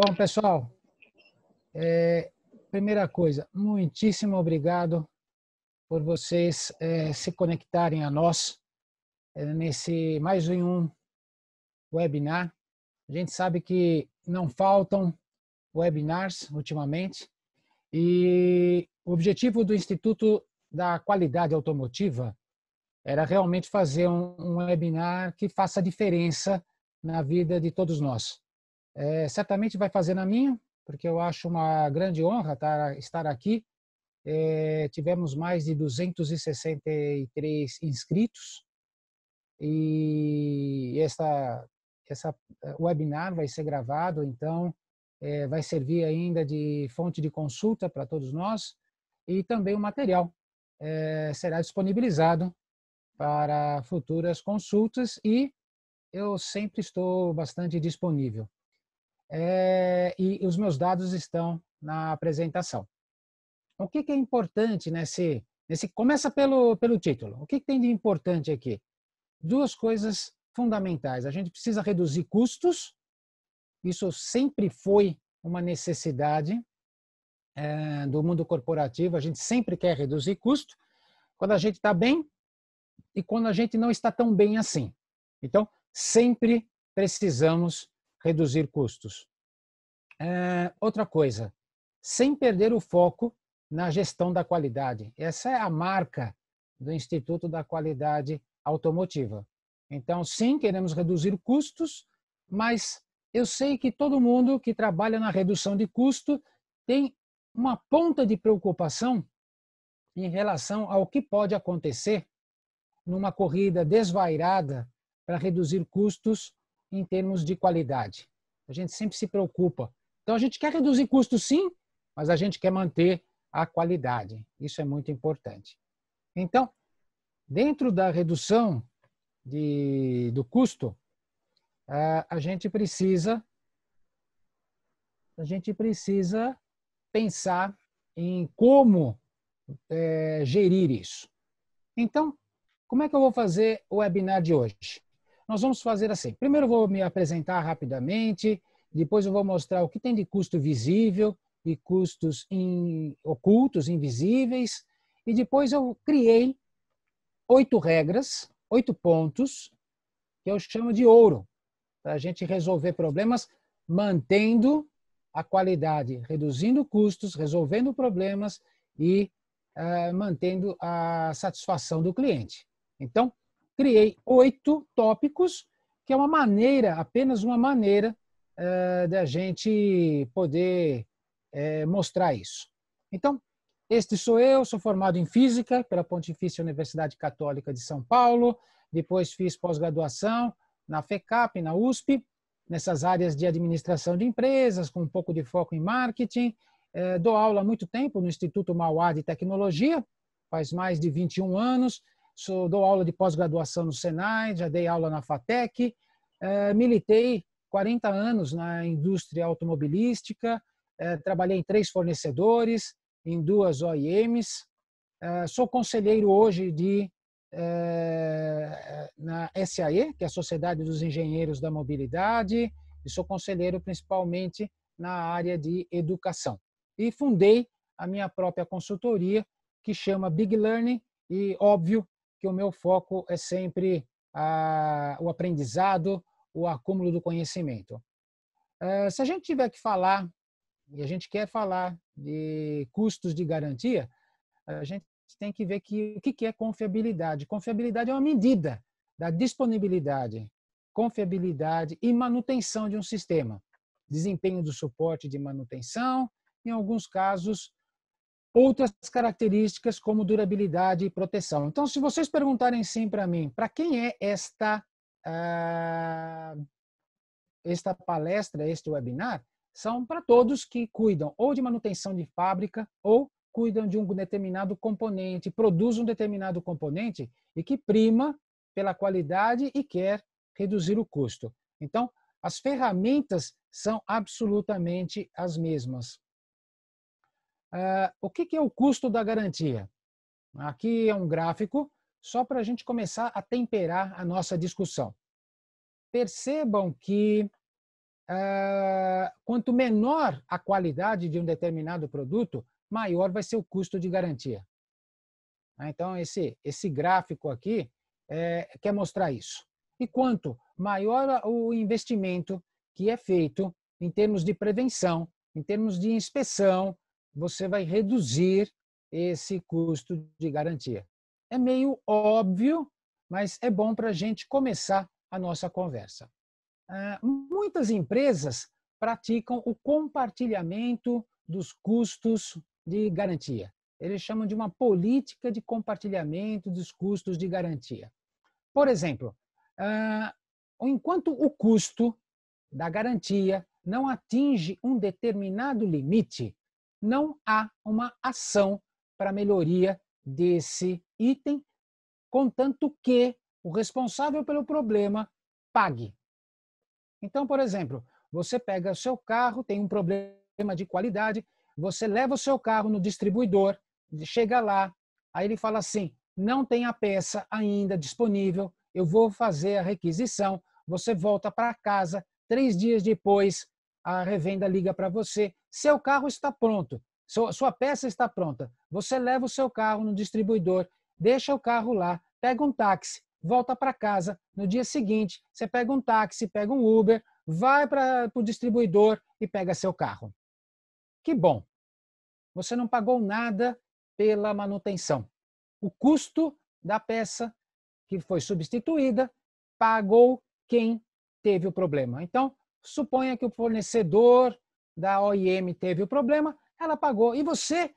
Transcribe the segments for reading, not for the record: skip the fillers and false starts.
Bom, pessoal, primeira coisa, muitíssimo obrigado por vocês se conectarem a nós nesse mais um webinar. A gente sabe que não faltam webinars ultimamente e o objetivo do Instituto da Qualidade Automotiva era realmente fazer um webinar que faça diferença na vida de todos nós. Certamente vai fazer na minha, porque eu acho uma grande honra estar aqui. Tivemos mais de 263 inscritos e essa webinar vai ser gravado, então vai servir ainda de fonte de consulta para todos nós e também o material será disponibilizado para futuras consultas e eu sempre estou bastante disponível. E os meus dados estão na apresentação. O que é importante começa pelo título. O que tem de importante aqui? Duas coisas fundamentais. A gente precisa reduzir custos. Isso sempre foi uma necessidade do mundo corporativo. A gente sempre quer reduzir custo quando a gente está bem e quando a gente não está tão bem assim. Então, sempre precisamos reduzir custos. Outra coisa, sem perder o foco na gestão da qualidade. Essa é a marca do Instituto da Qualidade Automotiva. Então, sim, queremos reduzir custos, mas eu sei que todo mundo que trabalha na redução de custo tem uma ponta de preocupação em relação ao que pode acontecer numa corrida desvairada para reduzir custos em termos de qualidade. A gente sempre se preocupa. Então, a gente quer reduzir custos, sim, mas a gente quer manter a qualidade. Isso é muito importante. Então, dentro da redução do custo, a gente precisa pensar em como gerir isso. Então, como é que eu vou fazer o webinar de hoje? Nós vamos fazer assim. Primeiro eu vou me apresentar rapidamente, depois eu vou mostrar o que tem de custo visível e custos ocultos, invisíveis, e depois eu criei 8 regras, 8 pontos, que eu chamo de ouro, para a gente resolver problemas mantendo a qualidade, reduzindo custos, resolvendo problemas e mantendo a satisfação do cliente. Então, criei 8 tópicos, que é uma maneira, apenas uma maneira da gente poder mostrar isso. Então, este sou eu, sou formado em Física pela Pontifícia Universidade Católica de São Paulo, depois fiz pós-graduação na FECAP, na USP, nessas áreas de administração de empresas, com um pouco de foco em marketing. Dou aula há muito tempo no Instituto Mauá de Tecnologia, faz mais de 21 anos, dou aula de pós-graduação no Senai, já dei aula na FATEC, militei 40 anos na indústria automobilística, trabalhei em 3 fornecedores, em 2 OEMs, sou conselheiro hoje na SAE, que é a Sociedade dos Engenheiros da Mobilidade, e sou conselheiro principalmente na área de educação. E fundei a minha própria consultoria, que chama Big Learning, e óbvio que o meu foco é sempre o aprendizado, o acúmulo do conhecimento. Se a gente tiver que falar, e a gente quer falar de custos de garantia, a gente tem que ver o que é confiabilidade. Confiabilidade é uma medida da disponibilidade, confiabilidade e manutenção de um sistema. Desempenho do suporte de manutenção, em alguns casos, outras características como durabilidade e proteção. Então, se vocês perguntarem sim para mim, para quem é esta palestra, este webinar, são para todos que cuidam ou de manutenção de fábrica ou cuidam de um determinado componente, produzem um determinado componente e que prima pela qualidade e quer reduzir o custo. Então, as ferramentas são absolutamente as mesmas. O que é o custo da garantia? Aqui é um gráfico só para a gente começar a temperar a nossa discussão. Percebam que quanto menor a qualidade de um determinado produto, maior vai ser o custo de garantia. Então, esse gráfico aqui quer mostrar isso. E quanto maior o investimento que é feito em termos de prevenção, em termos de inspeção, você vai reduzir esse custo de garantia. É meio óbvio, mas é bom para a gente começar a nossa conversa. Muitas empresas praticam o compartilhamento dos custos de garantia. Eles chamam de uma política de compartilhamento dos custos de garantia. Por exemplo, enquanto o custo da garantia não atinge um determinado limite, não há uma ação para melhoria desse item, contanto que o responsável pelo problema pague. Então, por exemplo, você pega o seu carro, tem um problema de qualidade, você leva o seu carro no distribuidor, chega lá, aí ele fala assim, não tem a peça ainda disponível, eu vou fazer a requisição, você volta para casa, 3 dias depois, a revenda liga para você, seu carro está pronto, sua peça está pronta, você leva o seu carro no distribuidor, deixa o carro lá, pega um táxi, volta para casa, no dia seguinte, você pega um táxi, pega um Uber, vai para o distribuidor e pega seu carro. Que bom! Você não pagou nada pela manutenção. O custo da peça que foi substituída pagou quem teve o problema. Então, suponha que o fornecedor da OEM teve o problema, ela pagou e você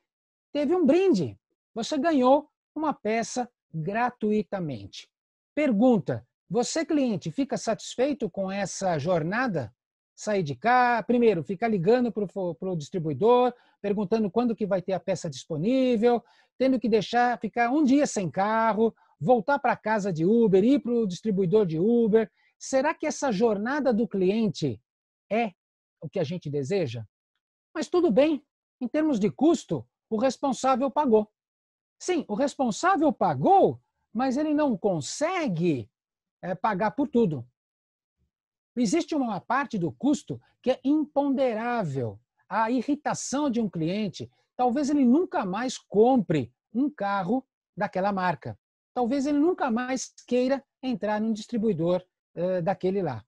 teve um brinde. Você ganhou uma peça gratuitamente. Pergunta, você cliente fica satisfeito com essa jornada? Sair de cá, primeiro, ficar ligando para o distribuidor, perguntando quando que vai ter a peça disponível, tendo que ficar um dia sem carro, voltar para casa de Uber, ir para o distribuidor de Uber. Será que essa jornada do cliente é o que a gente deseja? Mas tudo bem, em termos de custo, o responsável pagou. Sim, o responsável pagou, mas ele não consegue pagar por tudo. Existe uma parte do custo que é imponderável. A irritação de um cliente, talvez ele nunca mais compre um carro daquela marca. Talvez ele nunca mais queira entrar num distribuidor daquele lá.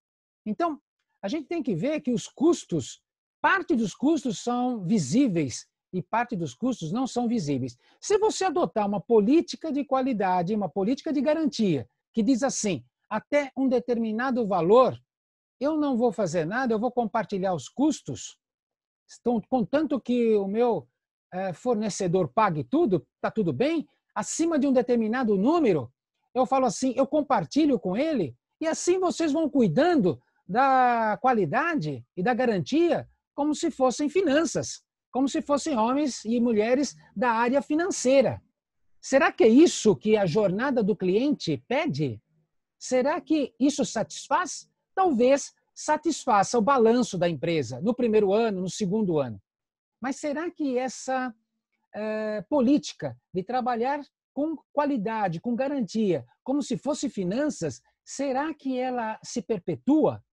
Então, a gente tem que ver que os custos, parte dos custos são visíveis e parte dos custos não são visíveis. Se você adotar uma política de qualidade, uma política de garantia, que diz assim, até um determinado valor, eu não vou fazer nada, eu vou compartilhar os custos, contanto que o meu fornecedor pague tudo, está tudo bem, acima de um determinado número, eu falo assim, eu compartilho com ele, e assim vocês vão cuidando da qualidade e da garantia como se fossem finanças, como se fossem homens e mulheres da área financeira. Será que é isso que a jornada do cliente pede? Será que isso satisfaz? Talvez satisfaça o balanço da empresa no primeiro ano, no segundo ano. Mas será que essa política de trabalhar com qualidade, com garantia, como se fosse finanças, será que ela se perpetua?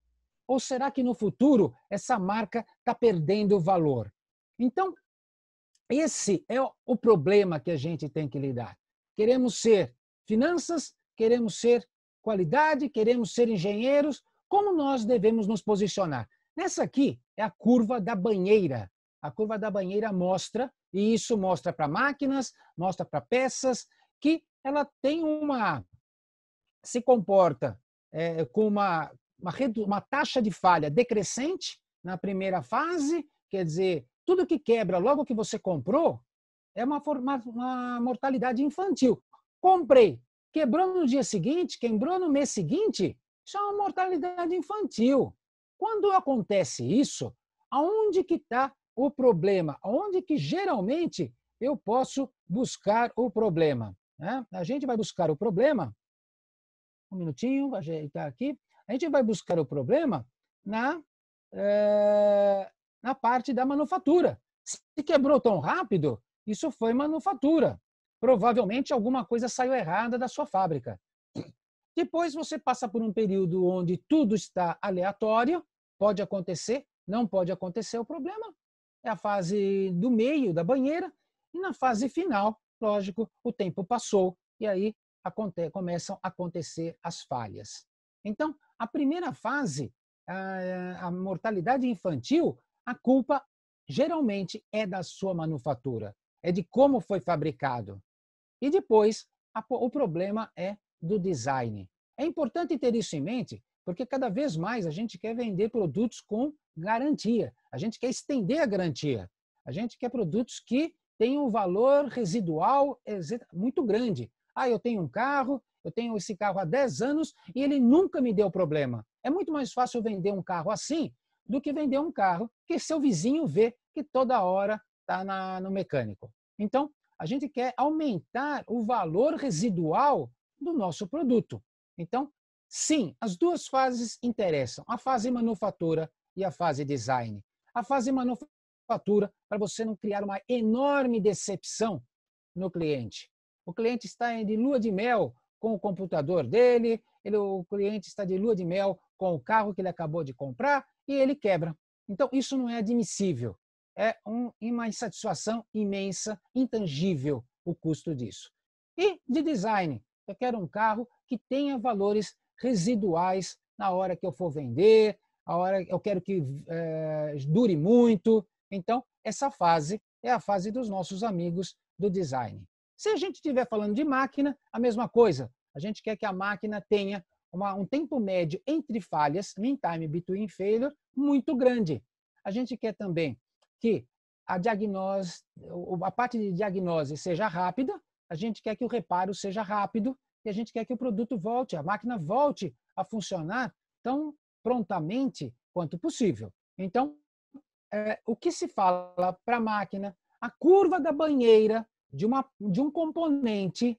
Ou será que no futuro essa marca está perdendo valor? Então, esse é o problema que a gente tem que lidar. Queremos ser finanças, queremos ser qualidade, queremos ser engenheiros. Como nós devemos nos posicionar? Nessa aqui é a curva da banheira. A curva da banheira mostra, e isso mostra para máquinas, mostra para peças, que ela tem se comporta com uma taxa de falha decrescente na primeira fase, quer dizer, tudo que quebra logo que você comprou é uma mortalidade infantil. Comprei, quebrou no dia seguinte, quebrou no mês seguinte, isso é uma mortalidade infantil. Quando acontece isso, aonde que está o problema? Aonde que geralmente eu posso buscar o problema? A gente vai buscar o problema, um minutinho, vou ajeitar aqui. A gente vai buscar o problema na parte da manufatura. Se quebrou tão rápido, isso foi manufatura. Provavelmente alguma coisa saiu errada da sua fábrica. Depois você passa por um período onde tudo está aleatório, pode acontecer, não pode acontecer o problema. É a fase do meio da banheira e na fase final, lógico, o tempo passou e aí começam a acontecer as falhas. Então, a primeira fase, a mortalidade infantil, a culpa geralmente é da sua manufatura, é de como foi fabricado. E depois, o problema é do design. É importante ter isso em mente, porque cada vez mais a gente quer vender produtos com garantia. A gente quer estender a garantia. A gente quer produtos que tenham um valor residual muito grande. Ah, eu tenho um carro, eu tenho esse carro há 10 anos e ele nunca me deu problema. É muito mais fácil vender um carro assim do que vender um carro que seu vizinho vê que toda hora está no mecânico. Então, a gente quer aumentar o valor residual do nosso produto. Então, sim, as duas fases interessam, a fase manufatura e a fase design. A fase manufatura, para você não criar uma enorme decepção no cliente. O cliente está de lua de mel com o computador dele, o cliente está de lua de mel com o carro que ele acabou de comprar e ele quebra. Então, isso não é admissível. É uma insatisfação imensa, intangível o custo disso. E de design, eu quero um carro que tenha valores residuais na hora que eu for vender, a hora eu quero que dure muito. Então, essa fase é a fase dos nossos amigos do design. Se a gente estiver falando de máquina, a mesma coisa. A gente quer que a máquina tenha um tempo médio entre falhas, mean time between failure, muito grande. A gente quer também que a parte de diagnose seja rápida, a gente quer que o reparo seja rápido e a gente quer que o produto volte, a máquina volte a funcionar tão prontamente quanto possível. Então, o que se fala para a máquina, a curva da banheira de um componente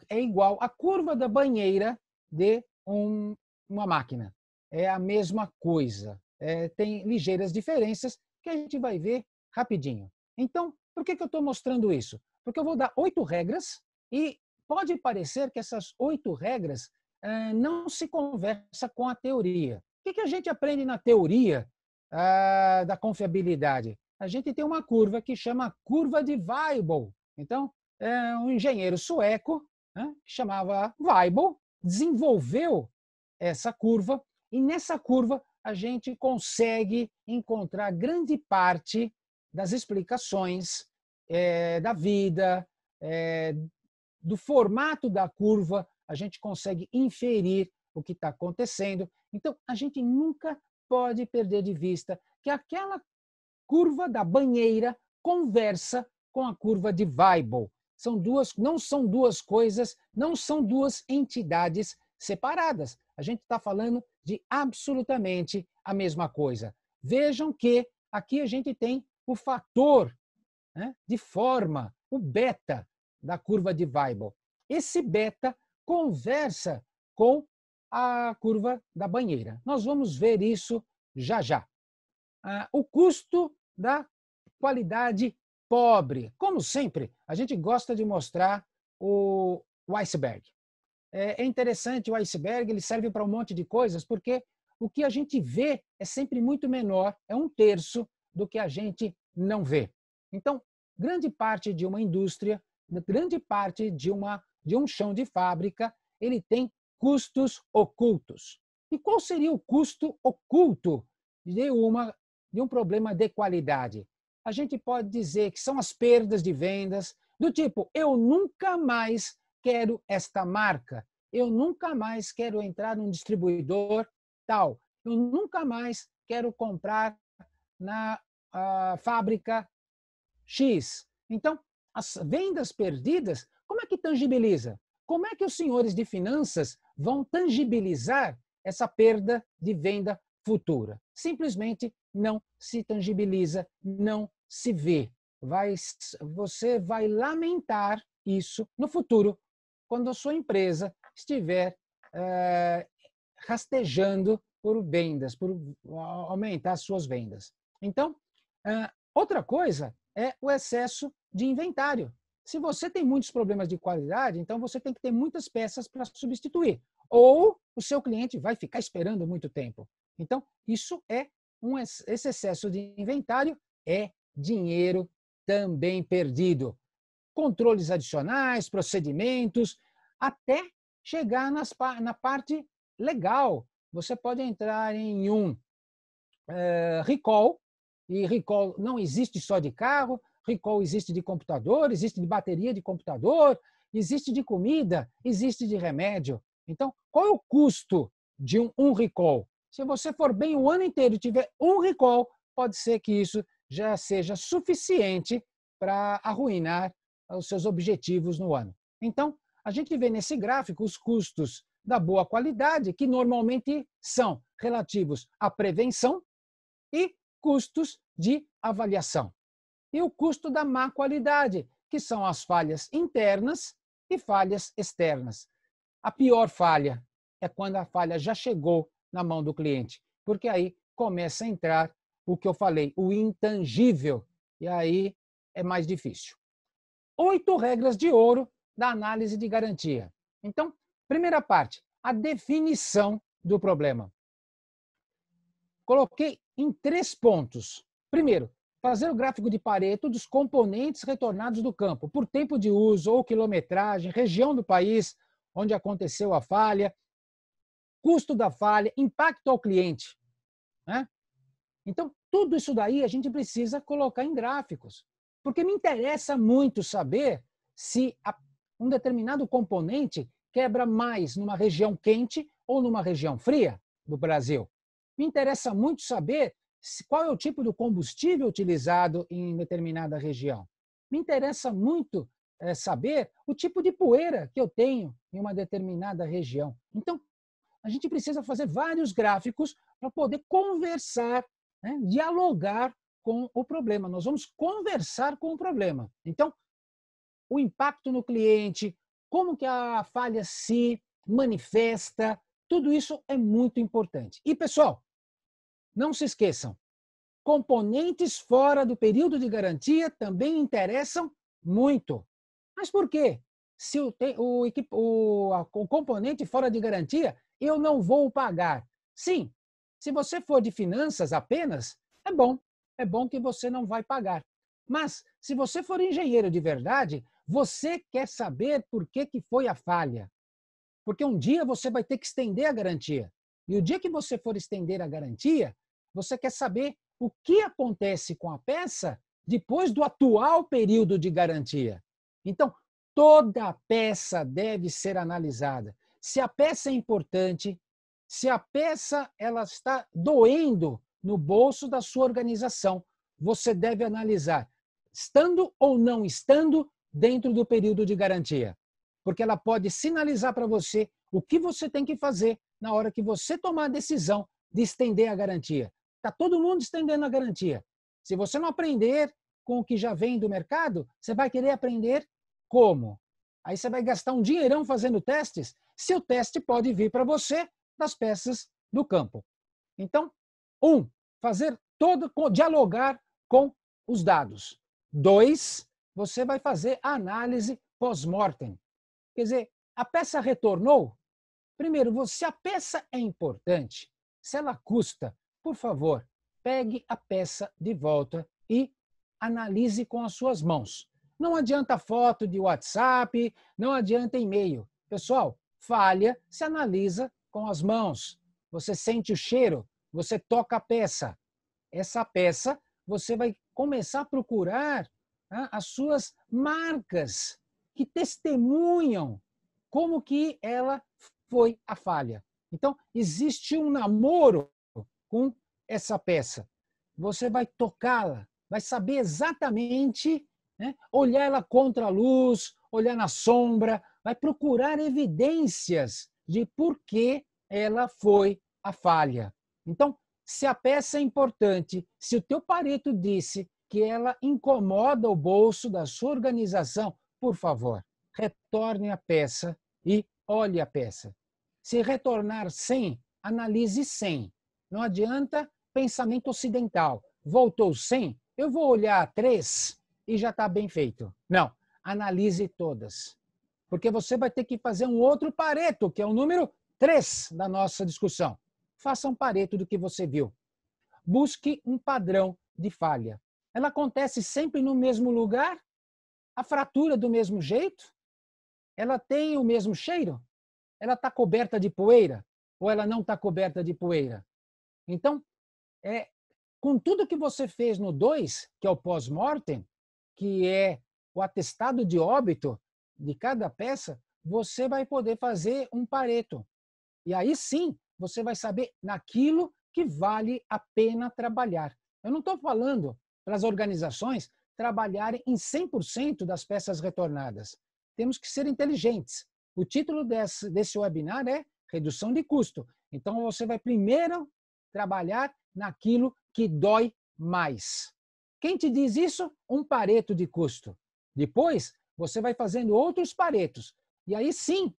é igual à curva da banheira de uma máquina. É a mesma coisa. Tem ligeiras diferenças que a gente vai ver rapidinho. Então, por que eu estou mostrando isso? Porque eu vou dar 8 regras e pode parecer que essas 8 regras não se conversam com a teoria. O que a gente aprende na teoria da confiabilidade? A gente tem uma curva que chama curva de Weibull. Então, um engenheiro sueco, que chamava Weibull, desenvolveu essa curva e nessa curva a gente consegue encontrar grande parte das explicações da vida, do formato da curva, a gente consegue inferir o que está acontecendo. Então, a gente nunca pode perder de vista que aquela curva da banheira conversa com a curva de Weibull. Não são duas coisas, não são duas entidades separadas. A gente está falando de absolutamente a mesma coisa. Vejam que aqui a gente tem o fator de forma, o beta da curva de Weibull. Esse beta conversa com a curva da banheira. Nós vamos ver isso já já. O custo da qualidade pobre. Como sempre, a gente gosta de mostrar o iceberg. É interessante o iceberg, ele serve para um monte de coisas, porque o que a gente vê é sempre muito menor, é 1/3 do que a gente não vê. Então, grande parte de uma indústria, grande parte de um chão de fábrica, ele tem custos ocultos. E qual seria o custo oculto de um problema de qualidade? A gente pode dizer que são as perdas de vendas, do tipo, eu nunca mais quero esta marca, eu nunca mais quero entrar num distribuidor tal, eu nunca mais quero comprar na fábrica X. Então, as vendas perdidas, como é que tangibiliza? Como é que os senhores de finanças vão tangibilizar essa perda de venda futura? Simplesmente não se tangibiliza, não se vê. Você vai lamentar isso no futuro, quando a sua empresa estiver rastejando por vendas, por aumentar as suas vendas. Então, outra coisa é o excesso de inventário. Se você tem muitos problemas de qualidade, então você tem que ter muitas peças para substituir. Ou o seu cliente vai ficar esperando muito tempo. Então, isso é esse excesso de inventário é dinheiro também perdido. Controles adicionais, procedimentos, até chegar na parte legal. Você pode entrar em um recall, e recall não existe só de carro, recall existe de computador, existe de bateria de computador, existe de comida, existe de remédio. Então, qual é o custo de um recall? Se você for bem o ano inteiro e tiver um recall, pode ser que isso já seja suficiente para arruinar os seus objetivos no ano. Então, a gente vê nesse gráfico os custos da boa qualidade, que normalmente são relativos à prevenção, e custos de avaliação. E o custo da má qualidade, que são as falhas internas e falhas externas. A pior falha é quando a falha já chegou na mão do cliente, porque aí começa a entrar o que eu falei, o intangível, e aí é mais difícil. 8 regras de ouro da análise de garantia. Então, primeira parte, a definição do problema. Coloquei em 3 pontos. Primeiro, fazer o gráfico de Pareto dos componentes retornados do campo, por tempo de uso ou quilometragem, região do país onde aconteceu a falha, custo da falha, impacto ao cliente. Né? Então, tudo isso daí a gente precisa colocar em gráficos, porque me interessa muito saber se um determinado componente quebra mais numa região quente ou numa região fria do Brasil. Me interessa muito saber qual é o tipo de combustível utilizado em determinada região. Me interessa muito saber o tipo de poeira que eu tenho em uma determinada região. Então, a gente precisa fazer vários gráficos para poder conversar, né, dialogar com o problema. Nós vamos conversar com o problema. Então, o impacto no cliente, como que a falha se manifesta, tudo isso é muito importante. E, pessoal, não se esqueçam, componentes fora do período de garantia também interessam muito. Mas por quê? Se o componente fora de garantia, eu não vou pagar. Sim, se você for de finanças apenas, é bom que você não vai pagar. Mas, se você for engenheiro de verdade, você quer saber por que foi a falha. Porque um dia você vai ter que estender a garantia. E o dia que você for estender a garantia, você quer saber o que acontece com a peça depois do atual período de garantia. Então, toda a peça deve ser analisada. Se a peça é importante, se a peça ela está doendo no bolso da sua organização, você deve analisar, estando ou não estando dentro do período de garantia. Porque ela pode sinalizar para você o que você tem que fazer na hora que você tomar a decisão de estender a garantia. Está todo mundo estendendo a garantia. Se você não aprender com o que já vem do mercado, você vai querer aprender como? Aí você vai gastar um dinheirão fazendo testes, se o teste pode vir para você das peças do campo. Então, dialogar com os dados. 2, você vai fazer a análise pós-mortem. Quer dizer, a peça retornou? Primeiro, se a peça é importante, se ela custa, por favor, pegue a peça de volta e analise com as suas mãos. Não adianta foto de WhatsApp, não adianta e-mail. Pessoal, falha se analisa com as mãos. Você sente o cheiro, você toca a peça. Essa peça, você vai começar a procurar as suas marcas que testemunham como que ela foi a falha. Então, existe um namoro com essa peça. Você vai tocá-la, vai saber exatamente, né, olhar ela contra a luz, olhar na sombra, vai procurar evidências de por que ela foi a falha. Então, se a peça é importante, se o teu Pareto disse que ela incomoda o bolso da sua organização, por favor, retorne a peça e olhe a peça. Se retornar 100, analise 100. Não adianta pensamento ocidental. Voltou 100, eu vou olhar 3 e já está bem feito. Não, analise todas. Porque você vai ter que fazer um outro Pareto, que é o número 3 da nossa discussão. Faça um Pareto do que você viu. busque um padrão de falha. Ela acontece sempre no mesmo lugar? A fratura do mesmo jeito? Ela tem o mesmo cheiro? Ela está coberta de poeira? Ou ela não está coberta de poeira? Então, com tudo que você fez no 2, que é o pós-mortem, que é o atestado de óbito de cada peça, você vai poder fazer um Pareto. E aí sim, você vai saber naquilo que vale a pena trabalhar. Eu não estou falando para as organizações trabalharem em 100% das peças retornadas. Temos que ser inteligentes. O título desse webinar é Redução de Custo. Então, você vai primeiro trabalhar naquilo que dói mais. Quem te diz isso? Um Pareto de custo. Depois, você vai fazendo outros Paretos. E aí sim,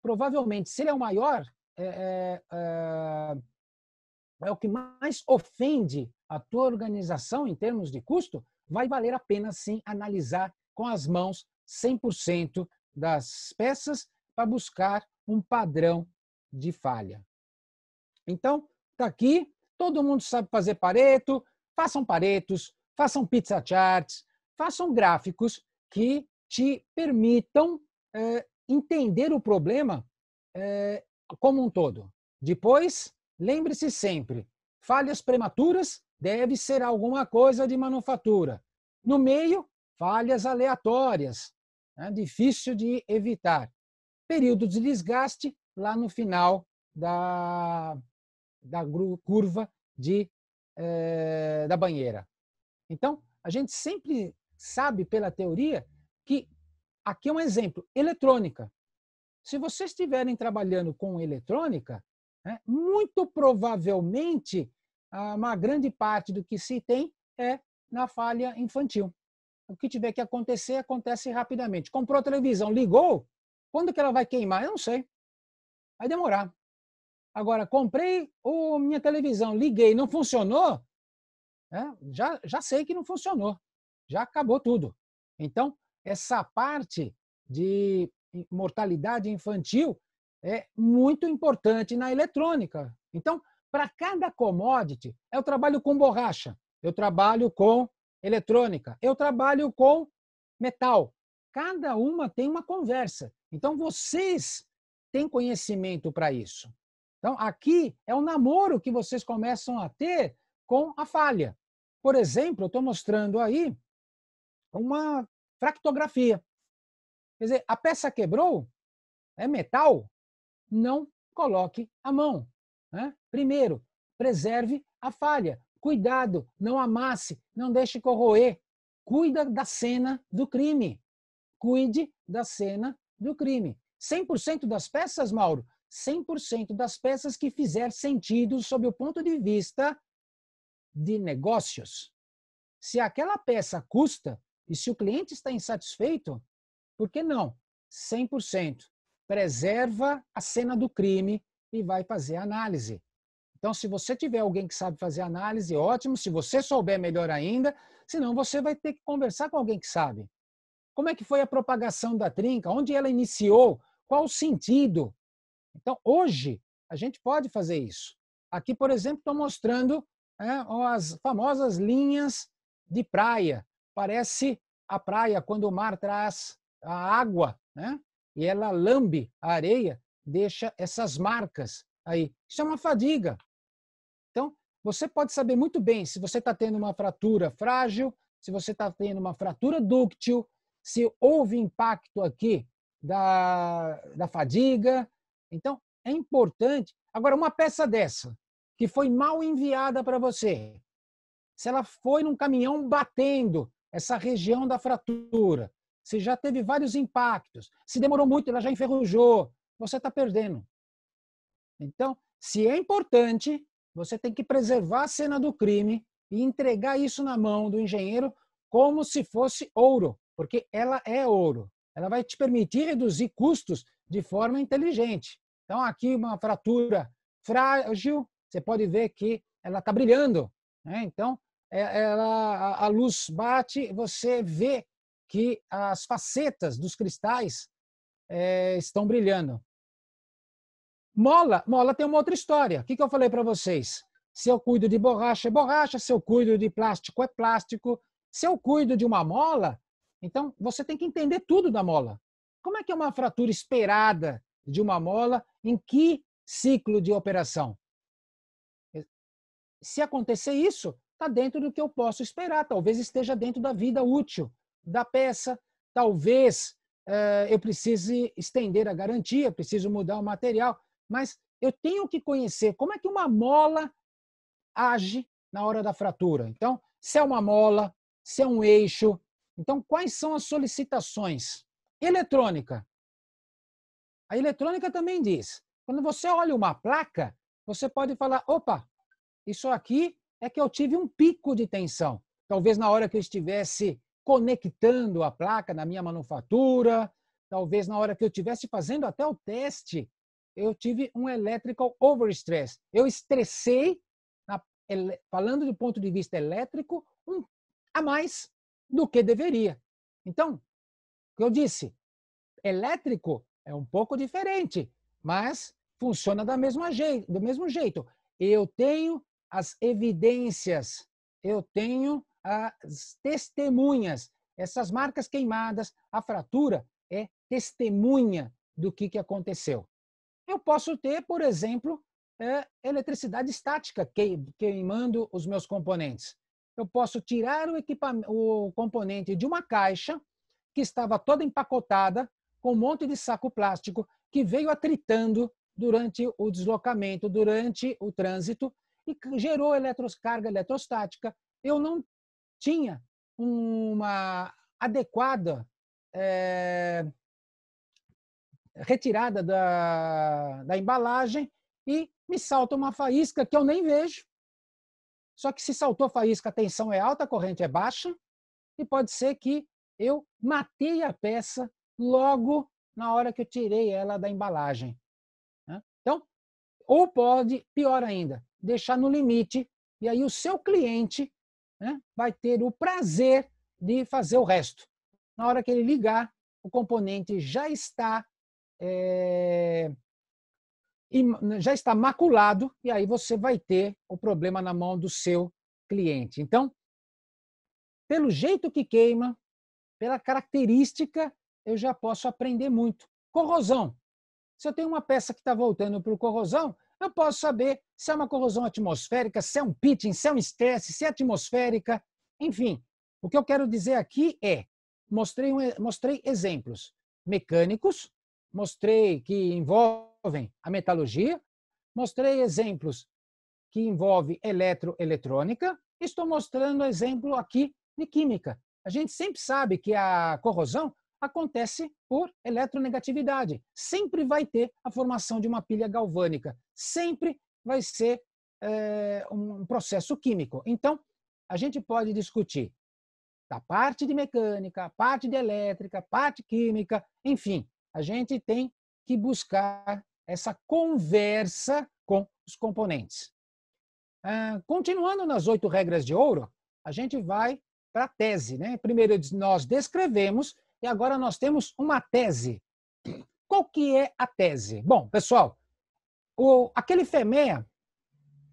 provavelmente, se ele é o maior, é o que mais ofende a tua organização em termos de custo, vai valer a pena sim analisar com as mãos 100% das peças para buscar um padrão de falha. Então, está aqui, todo mundo sabe fazer Pareto, façam Paretos, façam pizza charts, façam gráficos que te permitam entender o problema como um todo. Depois, lembre-se sempre, falhas prematuras deve ser alguma coisa de manufatura. No meio, falhas aleatórias, difícil de evitar. Período de desgaste lá no final da curva da banheira. Então, a gente sempre sabe pela teoria que aqui é um exemplo, eletrônica. Se vocês estiverem trabalhando com eletrônica, muito provavelmente uma grande parte do que se tem é na falha infantil. O que tiver que acontecer, acontece rapidamente. Comprou a televisão, ligou, quando que ela vai queimar? Eu não sei. Vai demorar. Agora, comprei minha televisão, liguei, não funcionou, já sei que não funcionou. Já acabou tudo. Então, essa parte de mortalidade infantil é muito importante na eletrônica. Então, para cada commodity, eu trabalho com borracha, eu trabalho com eletrônica, eu trabalho com metal. Cada uma tem uma conversa. Então, vocês têm conhecimento para isso. Então, aqui é um namoro que vocês começam a ter com a falha. Por exemplo, eu estou mostrando aí uma fractografia. Quer dizer, a peça quebrou, é metal, não coloque a mão. Primeiro, preserve a falha. Cuidado, não amasse, não deixe corroer. Cuida da cena do crime. Cuide da cena do crime. 100% das peças, Mauro, 100% das peças que fizer sentido sob o ponto de vista de negócios. Se aquela peça custa e se o cliente está insatisfeito, por que não? 100%. Preserva a cena do crime e vai fazer a análise. Então, se você tiver alguém que sabe fazer análise, ótimo. Se você souber, melhor ainda. Senão, você vai ter que conversar com alguém que sabe. Como é que foi a propagação da trinca? Onde ela iniciou? Qual o sentido? Então, hoje, a gente pode fazer isso. Aqui, por exemplo, estou mostrando as famosas linhas de praia. Parece a praia quando o mar traz a água, e ela lambe a areia, deixa essas marcas aí. Isso é uma fadiga. Então, você pode saber muito bem se você está tendo uma fratura frágil, se você está tendo uma fratura dúctil, se houve impacto aqui da fadiga. Então, é importante. Agora, uma peça dessa, que foi mal enviada para você, se ela foi num caminhão batendo essa região da fratura, se já teve vários impactos, se demorou muito, ela já enferrujou, você está perdendo. Então, se é importante, você tem que preservar a cena do crime e entregar isso na mão do engenheiro como se fosse ouro, porque ela é ouro. Ela vai te permitir reduzir custos de forma inteligente. Então, aqui uma fratura frágil, você pode ver que ela está brilhando. Então, a luz bate, você vê que as facetas dos cristais estão brilhando. Mola tem uma outra história. O que eu falei para vocês? Se eu cuido de borracha, é borracha. Se eu cuido de plástico, é plástico. Se eu cuido de uma mola, então você tem que entender tudo da mola. Como é que é uma fratura esperada de uma mola? Em que ciclo de operação? Se acontecer isso, está dentro do que eu posso esperar. Talvez esteja dentro da vida útil da peça. Talvez eu precise estender a garantia, preciso mudar o material. Mas eu tenho que conhecer como é que uma mola age na hora da fratura. Então, se é uma mola, se é um eixo. Então, quais são as solicitações? Eletrônica. A eletrônica também diz. Quando você olha uma placa, você pode falar, opa, isso aqui é que eu tive um pico de tensão. Talvez na hora que eu estivesse conectando a placa na minha manufatura, talvez na hora que eu estivesse fazendo até o teste, eu tive um electrical overstress. Eu estressei, falando do ponto de vista elétrico, a mais do que deveria. Então, o que eu disse, elétrico é um pouco diferente, mas funciona do mesmo jeito. Eu tenho as evidências, eu tenho as testemunhas. Essas marcas queimadas, a fratura é testemunha do que aconteceu. Eu posso ter, por exemplo, eletricidade estática queimando os meus componentes. Eu posso tirar o componente de uma caixa que estava toda empacotada com um monte de saco plástico que veio atritando durante o deslocamento, durante o trânsito, e gerou carga eletrostática. Eu não tinha uma adequada retirada da embalagem e me salta uma faísca que eu nem vejo. Só que se saltou faísca, a tensão é alta, a corrente é baixa, e pode ser que eu matei a peça logo na hora que eu tirei ela da embalagem. Então, ou pode, pior ainda, deixar no limite, e aí o seu cliente vai ter o prazer de fazer o resto. Na hora que ele ligar, o componente já está maculado, e aí você vai ter o problema na mão do seu cliente. Então, pelo jeito que queima, pela característica, eu já posso aprender muito. Corrosão. Se eu tenho uma peça que está voltando para corrosão, eu posso saber se é uma corrosão atmosférica, se é um pitching, se é um estresse, se é atmosférica, enfim. O que eu quero dizer aqui é, mostrei exemplos mecânicos, mostrei que envolvem a metalurgia, mostrei exemplos que envolvem eletroeletrônica, estou mostrando exemplo aqui de química. A gente sempre sabe que a corrosão acontece por eletronegatividade. Sempre vai ter a formação de uma pilha galvânica. Sempre vai ser um processo químico. Então, a gente pode discutir da parte de mecânica, parte de elétrica, parte química, enfim, a gente tem que buscar essa conversa com os componentes. Continuando nas 8 regras de ouro, a gente vai para a tese. Primeiro nós descrevemos e agora nós temos uma tese. Qual que é a tese? Bom, pessoal, aquele FEMEA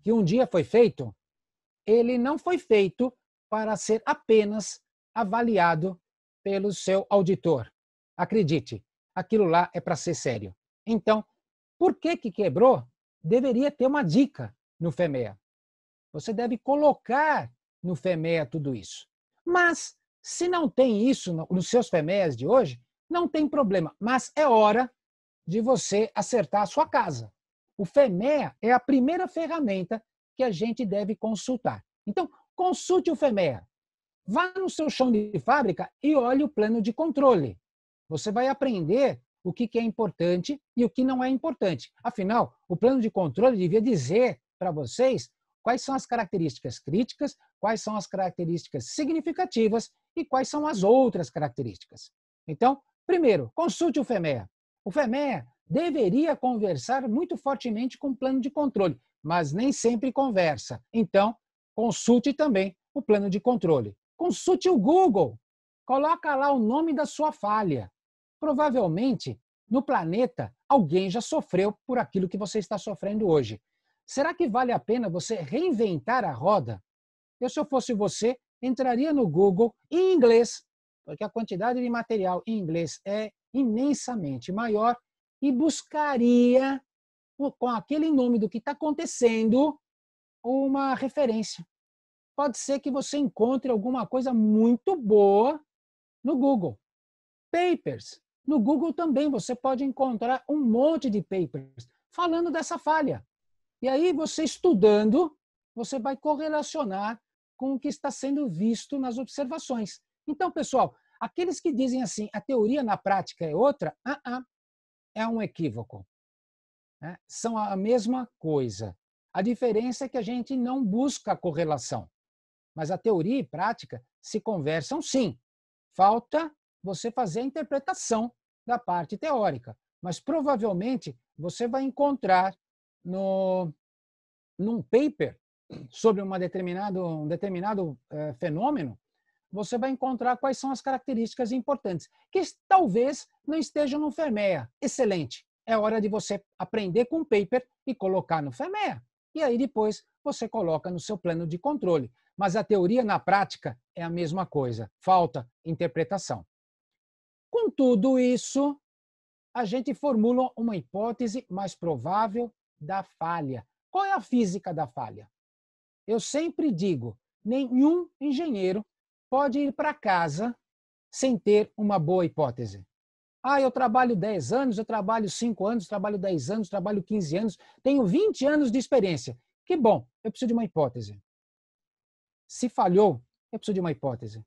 que um dia foi feito, ele não foi feito para ser apenas avaliado pelo seu auditor. Acredite, aquilo lá é para ser sério. Então, por que quebrou? Deveria ter uma dica no FEMEA. Você deve colocar no FEMEA tudo isso. Mas, se não tem isso nos seus FEMEAs de hoje, não tem problema. Mas é hora de você acertar a sua casa. O FEMEA é a primeira ferramenta que a gente deve consultar. Então, consulte o FEMEA. Vá no seu chão de fábrica e olhe o plano de controle. Você vai aprender o que é importante e o que não é importante. Afinal, o plano de controle devia dizer para vocês quais são as características críticas, quais são as características significativas e quais são as outras características. Então, primeiro, consulte o FEMEA. O FEMEA deveria conversar muito fortemente com o plano de controle, mas nem sempre conversa. Então, consulte também o plano de controle. Consulte o Google. Coloca lá o nome da sua falha. Provavelmente, no planeta, alguém já sofreu por aquilo que você está sofrendo hoje. será que vale a pena você reinventar a roda? Se eu fosse você, entraria no Google em inglês, porque a quantidade de material em inglês é imensamente maior, e buscaria, com aquele nome do que está acontecendo, uma referência. Pode ser que você encontre alguma coisa muito boa no Google. Papers. No Google também você pode encontrar um monte de papers falando dessa falha. E aí você estudando, você vai correlacionar com o que está sendo visto nas observações. Então, pessoal, aqueles que dizem assim, a teoria na prática é outra, é um equívoco. Né? São a mesma coisa. A diferença é que a gente não busca a correlação. Mas a teoria e prática se conversam sim. Falta você fazer a interpretação da parte teórica. Mas provavelmente você vai encontrar num paper sobre um determinado fenômeno, você vai encontrar quais são as características importantes, que talvez não estejam no FEMEA. Excelente! É hora de você aprender com o paper e colocar no FEMEA. E aí depois você coloca no seu plano de controle. Mas a teoria na prática é a mesma coisa. Falta interpretação. Com tudo isso, a gente formula uma hipótese mais provável da falha. Qual é a física da falha? Eu sempre digo, nenhum engenheiro pode ir para casa sem ter uma boa hipótese. Eu trabalho 10 anos, eu trabalho 5 anos, trabalho 10 anos, trabalho 15 anos, tenho 20 anos de experiência. Que bom, eu preciso de uma hipótese. Se falhou, eu preciso de uma hipótese.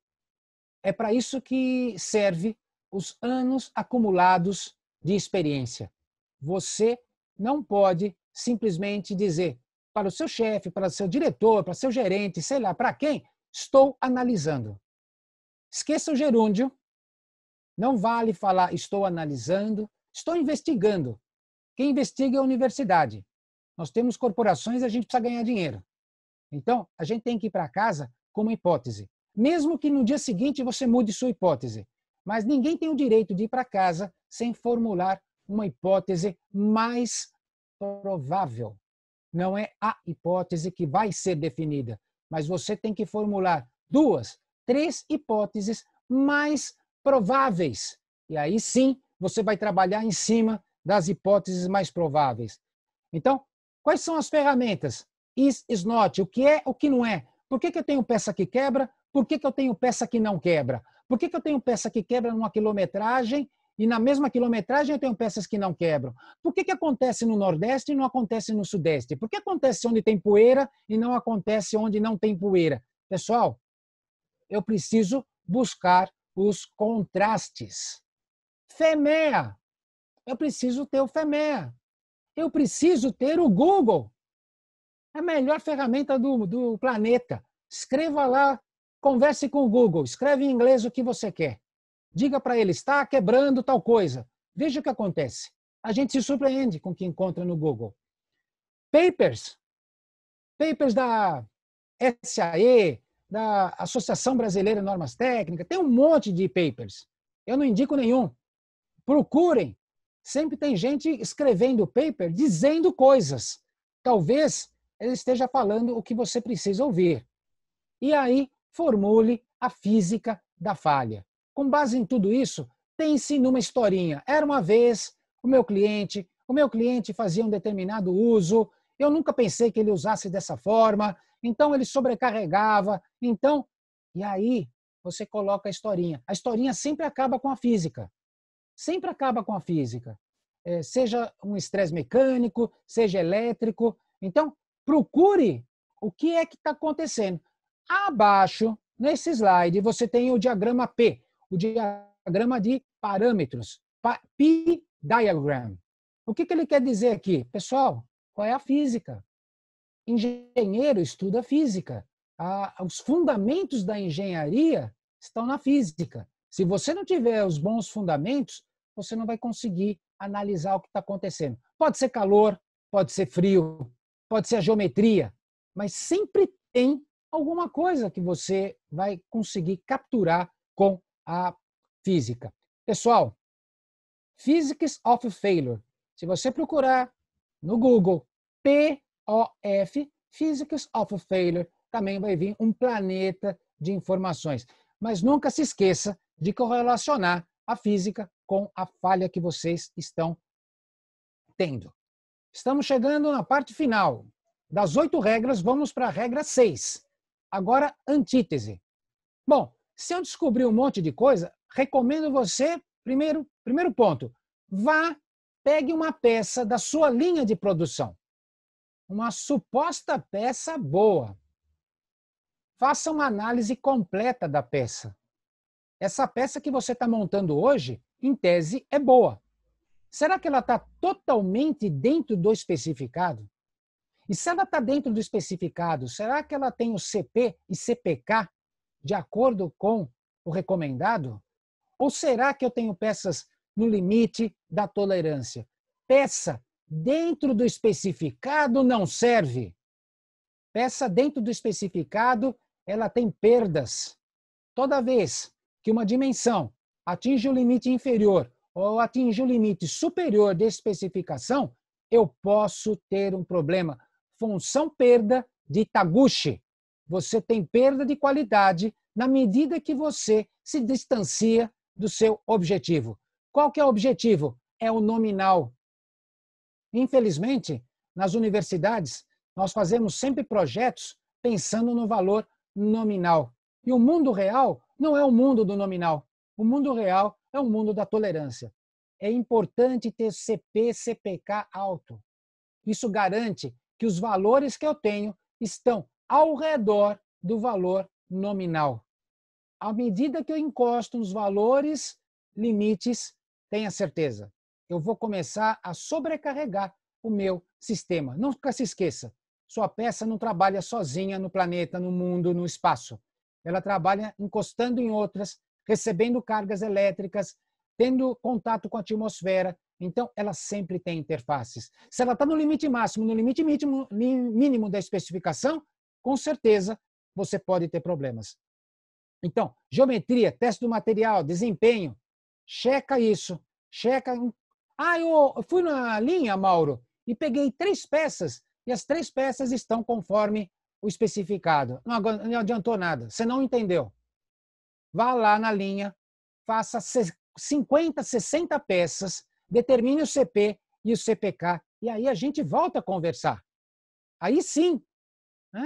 É para isso que serve os anos acumulados de experiência. Você não pode simplesmente dizer para o seu chefe, para o seu diretor, para o seu gerente, sei lá, para quem, estou analisando. Esqueça o gerúndio, não vale falar estou analisando, estou investigando. Quem investiga é a universidade. Nós temos corporações e a gente precisa ganhar dinheiro. Então, a gente tem que ir para casa com uma hipótese. Mesmo que no dia seguinte você mude sua hipótese. Mas ninguém tem o direito de ir para casa sem formular uma hipótese mais provável. Não é a hipótese que vai ser definida, mas você tem que formular 2, 3 hipóteses mais prováveis. E aí sim, você vai trabalhar em cima das hipóteses mais prováveis. Então, quais são as ferramentas? Is not, o que é, o que não é. Por que eu tenho peça que quebra? Por que eu tenho peça que não quebra? Por que eu tenho peça que quebra numa quilometragem e na mesma quilometragem eu tenho peças que não quebram? Por que acontece no Nordeste e não acontece no Sudeste? Por que acontece onde tem poeira e não acontece onde não tem poeira? Pessoal, eu preciso buscar os contrastes. FEMEA. Eu preciso ter o FEMEA. Eu preciso ter o Google. É a melhor ferramenta do planeta. Escreva lá, converse com o Google, escreve em inglês o que você quer. Diga para ele, está quebrando tal coisa. Veja o que acontece. A gente se surpreende com o que encontra no Google. Papers da SAE, da Associação Brasileira de Normas Técnicas, tem um monte de papers. Eu não indico nenhum. Procurem. Sempre tem gente escrevendo paper, dizendo coisas. Talvez ele esteja falando o que você precisa ouvir. E aí, formule a física da falha. Com base em tudo isso, pense numa historinha. Era uma vez o meu cliente fazia um determinado uso, eu nunca pensei que ele usasse dessa forma, então ele sobrecarregava, e aí você coloca a historinha. A historinha sempre acaba com a física. Sempre acaba com a física. Seja um estresse mecânico, seja elétrico. Então, procure o que é que está acontecendo. Abaixo, nesse slide, você tem o diagrama P, o diagrama de parâmetros, P-diagram. O que ele quer dizer aqui? Pessoal, qual é a física? Engenheiro estuda física. Os fundamentos da engenharia estão na física. Se você não tiver os bons fundamentos, você não vai conseguir analisar o que está acontecendo. Pode ser calor, pode ser frio, pode ser a geometria, mas sempre tem alguma coisa que você vai conseguir capturar com a física. Pessoal, Physics of Failure. Se você procurar no Google POF, Physics of Failure, também vai vir um planeta de informações. Mas nunca se esqueça de correlacionar a física com a falha que vocês estão tendo. Estamos chegando na parte final. Das 8 regras, vamos para a regra 6. Agora, antítese. Bom, se eu descobrir um monte de coisa, recomendo você, primeiro ponto, pegue uma peça da sua linha de produção. Uma suposta peça boa. Faça uma análise completa da peça. Essa peça que você está montando hoje, em tese, é boa. Será que ela está totalmente dentro do especificado? E se ela está dentro do especificado, será que ela tem o CP e CPK de acordo com o recomendado? Ou será que eu tenho peças no limite da tolerância? Peça dentro do especificado não serve. Peça dentro do especificado, ela tem perdas. Toda vez que uma dimensão atinge o limite inferior ou atinge o limite superior de especificação, eu posso ter um problema. Função perda de Taguchi. Você tem perda de qualidade na medida que você se distancia do seu objetivo. Qual que é o objetivo? É o nominal. Infelizmente, nas universidades, nós fazemos sempre projetos pensando no valor nominal. E o mundo real não é o mundo do nominal. O mundo real é o mundo da tolerância. É importante ter CP, CPK alto. Isso garante que os valores que eu tenho estão ao redor do valor nominal. À medida que eu encosto nos valores limites, tenha certeza, eu vou começar a sobrecarregar o meu sistema. Nunca se esqueça, sua peça não trabalha sozinha no planeta, no mundo, no espaço. Ela trabalha encostando em outras, recebendo cargas elétricas, tendo contato com a atmosfera. Então, ela sempre tem interfaces. Se ela está no limite máximo, no limite mínimo da especificação, com certeza você pode ter problemas. Então, geometria, teste do material, desempenho, checa isso. Checa. Eu fui na linha, Mauro, e peguei 3 peças, e as 3 peças estão conforme o especificado. Não adiantou nada, você não entendeu. Vá lá na linha, faça 50, 60 peças, determine o CP e o CPK, e aí a gente volta a conversar. Aí sim.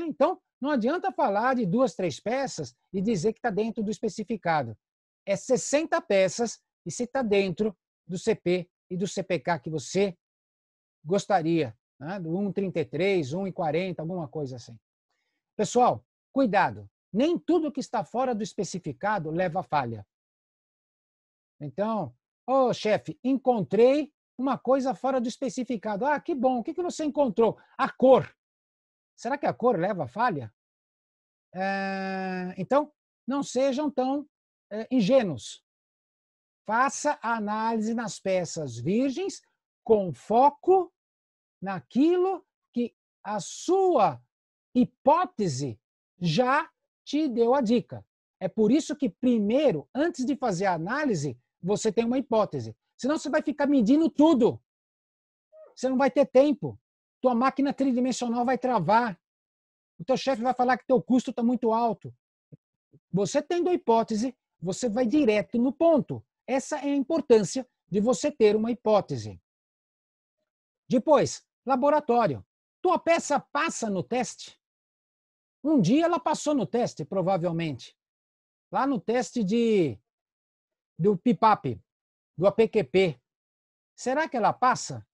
Então, não adianta falar de 2, 3 peças e dizer que está dentro do especificado. É 60 peças e se está dentro do CP e do CPK que você gostaria, do 1,33, 1,40, alguma coisa assim. Pessoal, cuidado. Nem tudo que está fora do especificado leva a falha. Então, chefe, encontrei uma coisa fora do especificado. Que bom. O que você encontrou? A cor. Será que a cor leva a falha? Então, não sejam tão ingênuos. Faça a análise nas peças virgens com foco naquilo que a sua hipótese já te deu a dica. É por isso que primeiro, antes de fazer a análise, você tem uma hipótese. Senão você vai ficar medindo tudo. Você não vai ter tempo. Tua máquina tridimensional vai travar. O teu chefe vai falar que teu custo está muito alto. Você tendo a hipótese, você vai direto no ponto. Essa é a importância de você ter uma hipótese. Depois, laboratório. Tua peça passa no teste? Um dia ela passou no teste, provavelmente. Lá no teste do PIPAP, do APQP. Será que ela passa?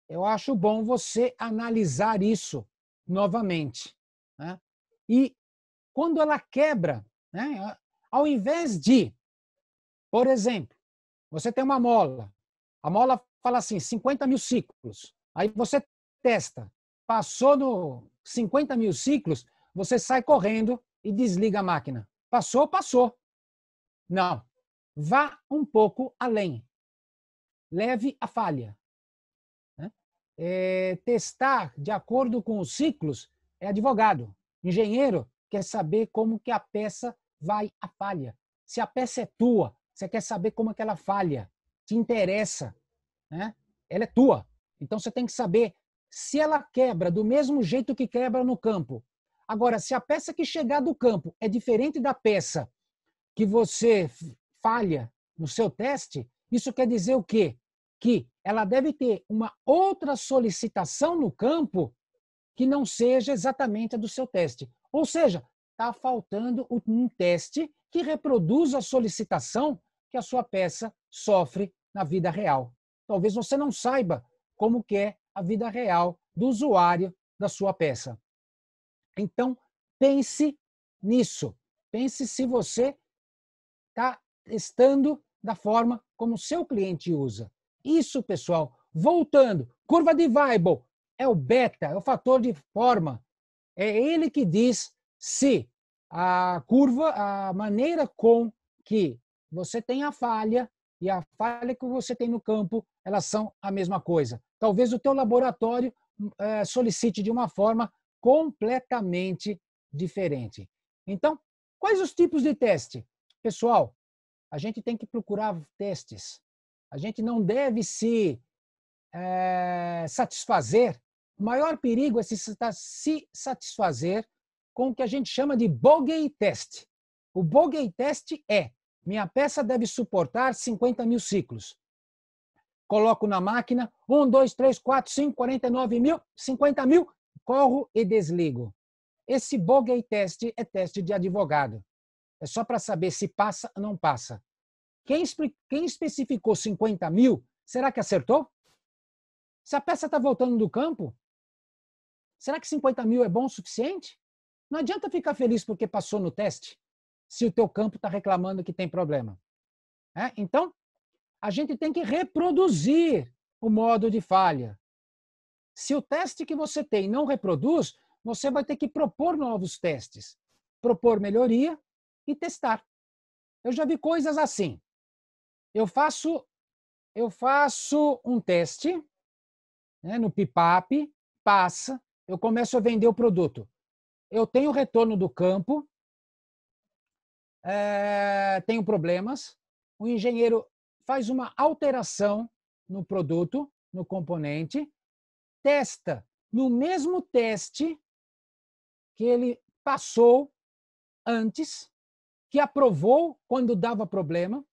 Eu acho bom você analisar isso novamente. E quando ela quebra, ao invés de, por exemplo, você tem uma mola, a mola fala assim, 50 mil ciclos, aí você testa, passou no 50 mil ciclos, você sai correndo e desliga a máquina. Passou, passou. Não, vá um pouco além. Leve a falha. Testar de acordo com os ciclos é advogado. Engenheiro quer saber como que a peça vai à falha. Se a peça é tua, você quer saber como é que ela falha. Te interessa. Ela é tua. Então você tem que saber se ela quebra do mesmo jeito que quebra no campo. Agora, se a peça que chegar do campo é diferente da peça que você falha no seu teste, isso quer dizer o quê? Que ela deve ter uma outra solicitação no campo que não seja exatamente a do seu teste. Ou seja, está faltando um teste que reproduza a solicitação que a sua peça sofre na vida real. Talvez você não saiba como que é a vida real do usuário da sua peça. Então, pense nisso. Pense se você está testando da forma como o seu cliente usa. Isso, pessoal, voltando, curva de Weibull é o beta, é o fator de forma. É ele que diz se a curva, a maneira com que você tem a falha e a falha que você tem no campo, elas são a mesma coisa. Talvez o teu laboratório solicite de uma forma completamente diferente. Então, quais os tipos de teste? Pessoal, a gente tem que procurar testes. A gente não deve se satisfazer. O maior perigo é se satisfazer com o que a gente chama de bogey test. O bogey test é: minha peça deve suportar 50 mil ciclos. Coloco na máquina, 1, 2, 3, 4, 5, 49 mil, 50 mil, corro e desligo. Esse bogey test é teste de advogado. É só para saber se passa ou não passa. Quem especificou 50 mil, será que acertou? Se a peça está voltando do campo, será que 50 mil é bom o suficiente? Não adianta ficar feliz porque passou no teste, se o teu campo está reclamando que tem problema. Então, a gente tem que reproduzir o modo de falha. Se o teste que você tem não reproduz, você vai ter que propor novos testes, propor melhoria e testar. Eu já vi coisas assim. Eu faço um teste, no PIPAP, passa, eu começo a vender o produto. Eu tenho retorno do campo, tenho problemas, o engenheiro faz uma alteração no produto, no componente, testa no mesmo teste que ele passou antes, que aprovou quando dava problema,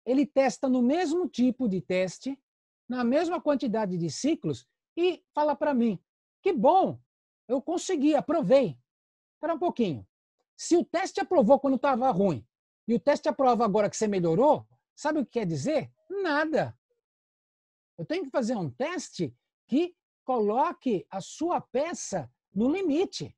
ele testa no mesmo tipo de teste, na mesma quantidade de ciclos e fala para mim: que bom, eu consegui, aprovei. Espera um pouquinho. Se o teste aprovou quando estava ruim e o teste aprova agora que você melhorou, sabe o que quer dizer? Nada. Eu tenho que fazer um teste que coloque a sua peça no limite.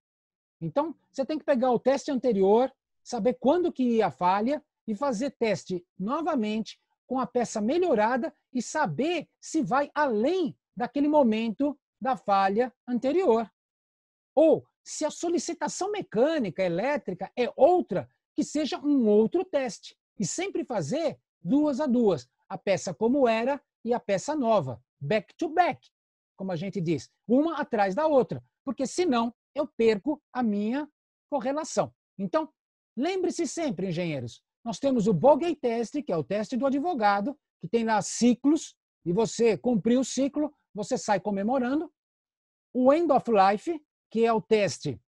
Então, você tem que pegar o teste anterior, saber quando que ia a falha e fazer teste novamente com a peça melhorada e saber se vai além daquele momento da falha anterior. Ou, se a solicitação mecânica, elétrica é outra, que seja um outro teste. E sempre fazer 2 a 2, a peça como era e a peça nova, back to back, como a gente diz, uma atrás da outra, porque senão eu perco a minha correlação. Então, lembre-se sempre, engenheiros, nós temos o bogey test, que é o teste do advogado, que tem lá ciclos, e você cumpriu o ciclo, você sai comemorando. O end of life, que é o teste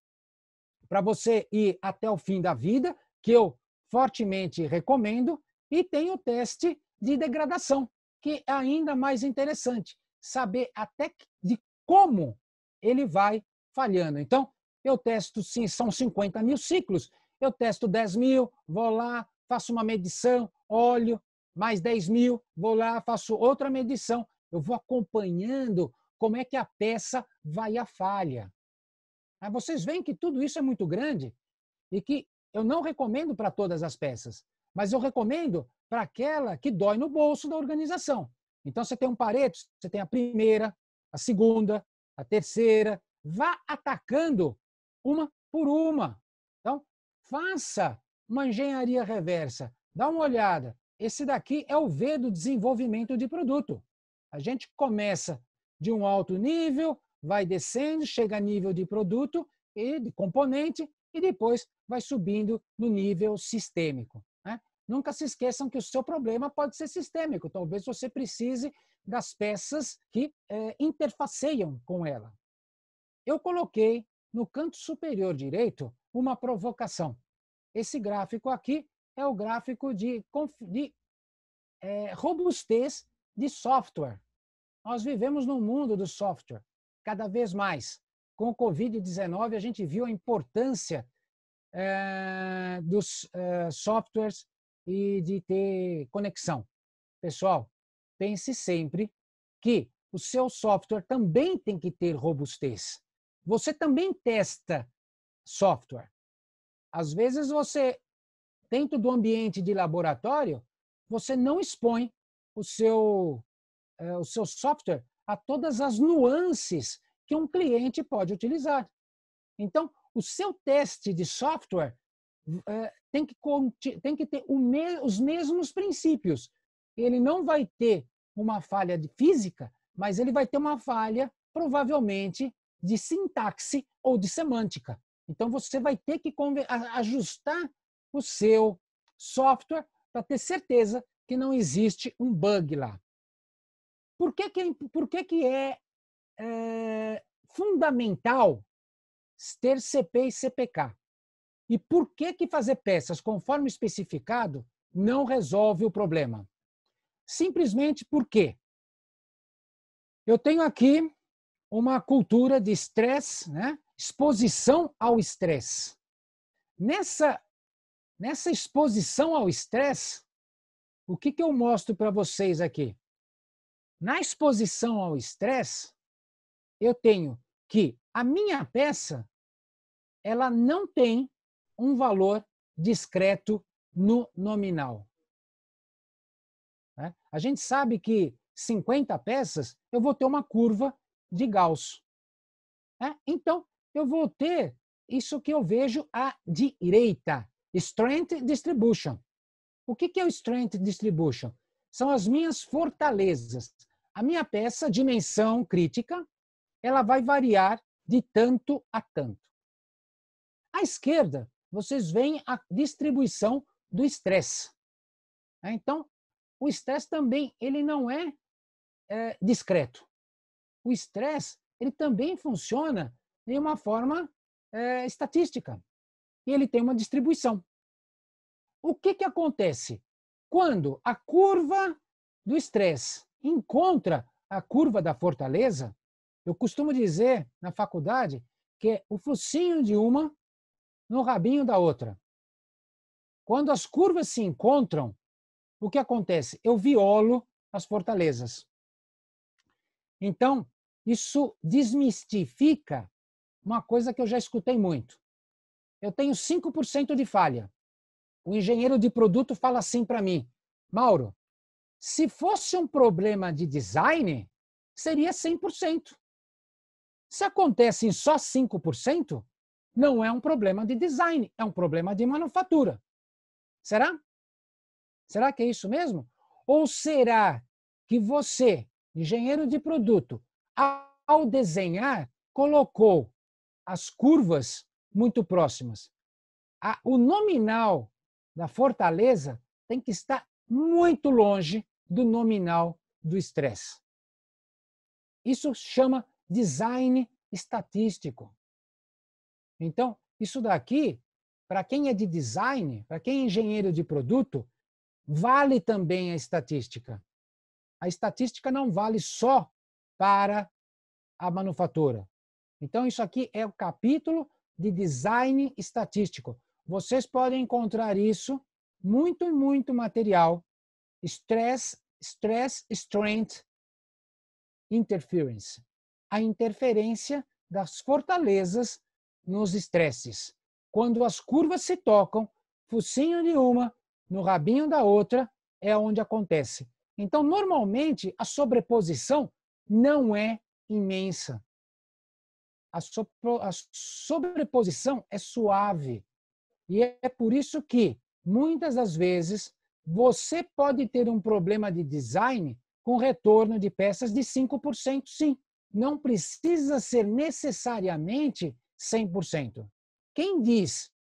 para você ir até o fim da vida, que eu fortemente recomendo, e tem o teste de degradação, que é ainda mais interessante, saber até de como ele vai falhando. Então, eu testo, sim, são 50 mil ciclos, eu testo 10 mil, vou lá, faço uma medição, olho, mais 10 mil, vou lá, faço outra medição, eu vou acompanhando como é que a peça vai à falha. Aí vocês veem que tudo isso é muito grande e que eu não recomendo para todas as peças, mas eu recomendo para aquela que dói no bolso da organização. Então, você tem um Pareto, você tem a primeira, a segunda, a terceira, vá atacando uma por uma. Então, faça uma engenharia reversa, dá uma olhada. Esse daqui é o V do desenvolvimento de produto. A gente começa de um alto nível, vai descendo, chega a nível de produto e de componente e depois vai subindo no nível sistêmico. Nunca se esqueçam que o seu problema pode ser sistêmico. Talvez você precise das peças que interfaceiam com ela. Eu coloquei no canto superior direito uma provocação. Esse gráfico aqui é o gráfico de robustez de software. Nós vivemos no mundo do software, cada vez mais. Com o Covid-19, a gente viu a importância dos softwares e de ter conexão. Pessoal, pense sempre que o seu software também tem que ter robustez. Você também testa software. Às vezes você, dentro do ambiente de laboratório, você não expõe o seu software a todas as nuances que um cliente pode utilizar. Então, o seu teste de software tem que ter os mesmos princípios. Ele não vai ter uma falha de física, mas ele vai ter uma falha, provavelmente, de sintaxe ou de semântica. Então, você vai ter que ajustar o seu software para ter certeza que não existe um bug lá. Por que é fundamental ter CP e CPK? E por que fazer peças conforme especificado não resolve o problema? Simplesmente porque eu tenho aqui uma cultura de estresse, né? Exposição ao estresse. Nessa exposição ao estresse, o que eu mostro para vocês aqui? Na exposição ao estresse, eu tenho que a minha peça ela não tem um valor discreto no nominal. A gente sabe que 50 peças eu vou ter uma curva de Gauss. Então, eu vou ter isso que eu vejo à direita, Strength Distribution. O que é o Strength Distribution? São as minhas fortalezas. A minha peça, dimensão crítica, ela vai variar de tanto a tanto. À esquerda, vocês veem a distribuição do estresse. Então, o estresse também ele não é discreto. O estresse ele também funciona de uma forma estatística. E ele tem uma distribuição. O que acontece? Quando a curva do estresse encontra a curva da fortaleza, eu costumo dizer na faculdade que é o focinho de uma no rabinho da outra. Quando as curvas se encontram, o que acontece? Eu violo as fortalezas. Então, isso desmistifica uma coisa que eu já escutei muito. Eu tenho 5% de falha. O engenheiro de produto fala assim para mim: Mauro, se fosse um problema de design, seria 100%. Se acontece em só 5%, não é um problema de design, é um problema de manufatura. Será? Será que é isso mesmo? Ou será que você, engenheiro de produto, ao desenhar, colocou as curvas muito próximas? O nominal da fortaleza tem que estar muito longe do nominal do estresse. Isso chama design estatístico. Então, isso daqui, para quem é de design, para quem é engenheiro de produto, vale também a estatística. A estatística não vale só para a manufatura. Então, isso aqui é o capítulo de design estatístico. Vocês podem encontrar isso, muito material. Stress, Strength, Interference. A interferência das fortalezas nos estresses. Quando as curvas se tocam, focinho de uma no rabinho da outra, é onde acontece. Então, normalmente, a sobreposição não é imensa. A sobreposição é suave. E é por isso que, muitas das vezes, você pode ter um problema de design com retorno de peças de 5%, sim. Não precisa ser necessariamente 100%. Quem diz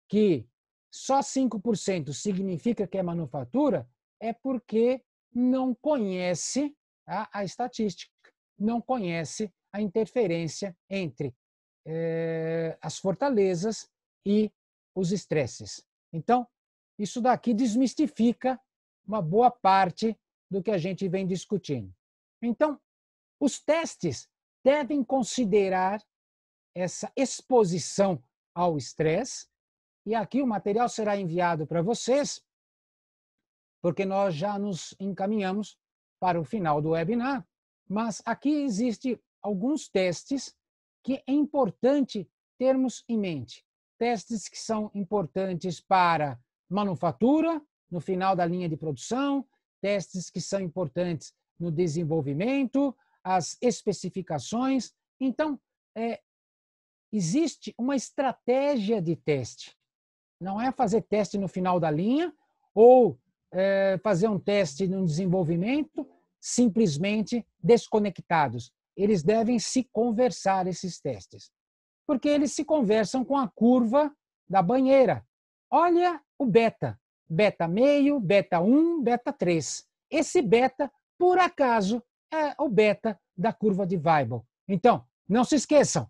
que só 5% significa que é manufatura é porque não conhece a estatística, não conhece a interferência entre as fortalezas e os estresses. Então, isso daqui desmistifica uma boa parte do que a gente vem discutindo. Então, os testes devem considerar essa exposição ao estresse, e aqui o material será enviado para vocês, porque nós já nos encaminhamos para o final do webinar, mas aqui existem alguns testes que é importante termos em mente. Testes que são importantes para manufatura, no final da linha de produção, testes que são importantes no desenvolvimento, as especificações. Então, existe uma estratégia de teste. Não é fazer teste no final da linha ou fazer um teste no desenvolvimento simplesmente desconectados. Eles devem se conversar, esses testes, porque eles se conversam com a curva da banheira. Olha o beta, beta meio, beta 1, beta 3. Esse beta, por acaso, é o beta da curva de Weibull. Então, não se esqueçam,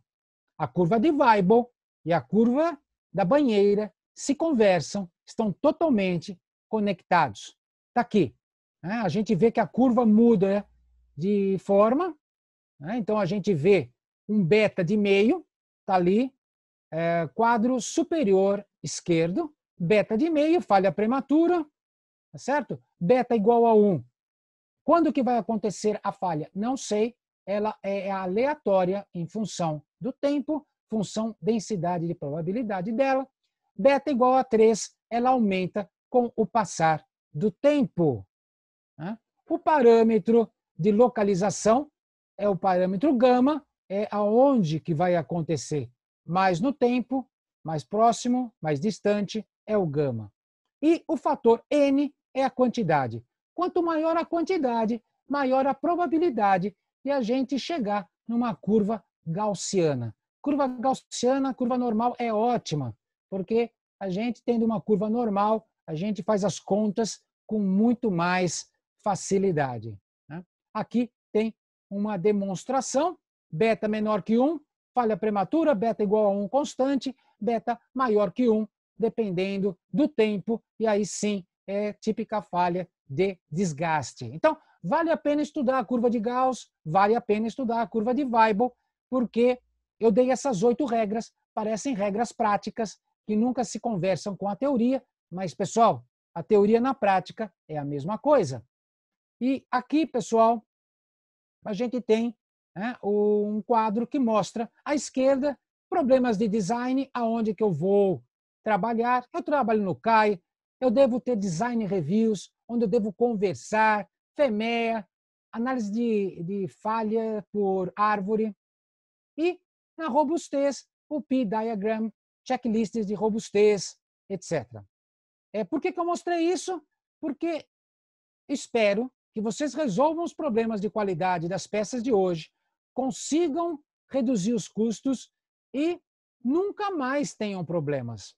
a curva de Weibull e a curva da banheira se conversam, estão totalmente conectados. Está aqui. A gente vê que a curva muda de forma. Então, a gente vê um beta de meio, está ali, quadro superior esquerdo, beta de meio, falha prematura, tá certo? Beta igual a 1. Quando que vai acontecer a falha? Não sei, ela é aleatória em função do tempo, função densidade de probabilidade dela. Beta igual a 3, ela aumenta com o passar do tempo. O parâmetro de localização é o parâmetro gama, é aonde que vai acontecer. Mais no tempo, mais próximo, mais distante, é o gama. E o fator N é a quantidade. Quanto maior a quantidade, maior a probabilidade de a gente chegar numa curva gaussiana. Curva gaussiana, curva normal é ótima, porque a gente tendo uma curva normal, a gente faz as contas com muito mais facilidade. Aqui tem uma demonstração, beta menor que 1, falha prematura, beta igual a 1 constante, beta maior que 1, dependendo do tempo, e aí sim é típica falha de desgaste. Então, vale a pena estudar a curva de Gauss, vale a pena estudar a curva de Weibull, porque eu dei essas 8 regras, parecem regras práticas, que nunca se conversam com a teoria, mas, pessoal, a teoria na prática é a mesma coisa. E aqui, pessoal, a gente tem um quadro que mostra à esquerda problemas de design, aonde que eu vou trabalhar. Eu trabalho no CAI, eu devo ter design reviews, onde eu devo conversar, FEMEA, análise de falha por árvore. E na robustez, o P-diagram, checklists de robustez, etc. Por que eu mostrei isso? Porque espero que vocês resolvam os problemas de qualidade das peças de hoje, consigam reduzir os custos e nunca mais tenham problemas.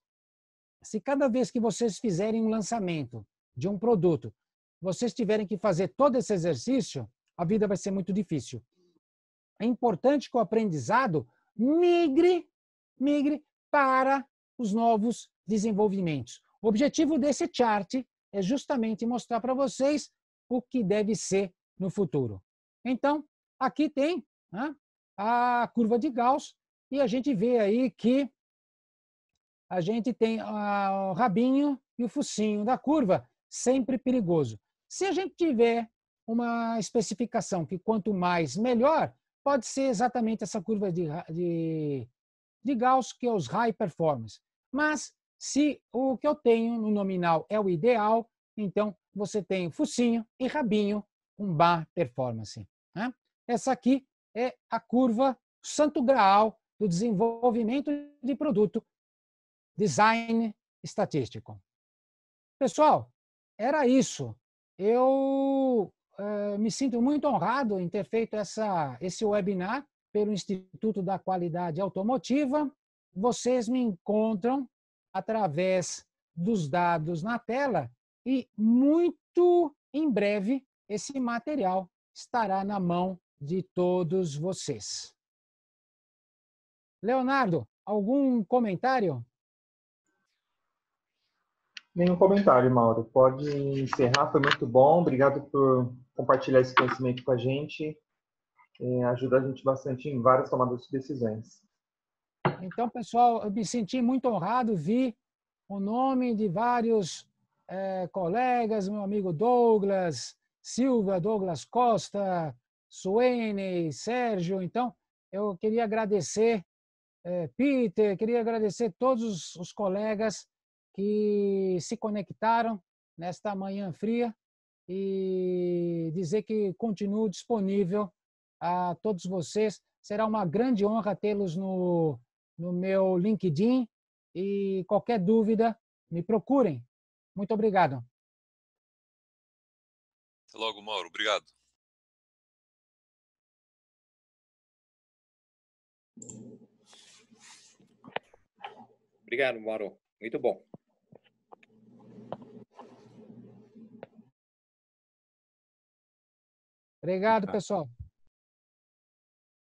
Se cada vez que vocês fizerem um lançamento de um produto, vocês tiverem que fazer todo esse exercício, a vida vai ser muito difícil. É importante que o aprendizado migre para os novos desenvolvimentos. O objetivo desse chart é justamente mostrar para vocês o que deve ser no futuro. Então, aqui tem a curva de Gauss e a gente vê aí que a gente tem o rabinho e o focinho da curva, sempre perigoso. Se a gente tiver uma especificação que quanto mais, melhor, pode ser exatamente essa curva de Gauss, que é os high performance. Mas, se o que eu tenho no nominal é o ideal, então você tem focinho e rabinho com baixa performance. Essa aqui é a curva santo graal do desenvolvimento de produto, design estatístico. Pessoal, era isso. Eu me sinto muito honrado em ter feito esse webinar pelo Instituto da Qualidade Automotiva. Vocês me encontram através dos dados na tela e muito em breve esse material estará na mão de todos vocês. Leonardo, algum comentário? Nenhum comentário, Mauro. Pode encerrar, foi muito bom. Obrigado por compartilhar esse conhecimento com a gente. Ajuda a gente bastante em várias tomadas de decisões. Então, pessoal, eu me senti muito honrado, vi o nome de vários colegas, meu amigo Douglas Silva, Douglas Costa, Suene, Sérgio. Então, eu queria agradecer, Peter, queria agradecer todos os colegas que se conectaram nesta manhã fria e dizer que continuo disponível a todos vocês. Será uma grande honra tê-los no meu LinkedIn e qualquer dúvida, me procurem. Muito obrigado. Até logo, Mauro. Obrigado. Obrigado, Mauro. Muito bom. Obrigado, pessoal.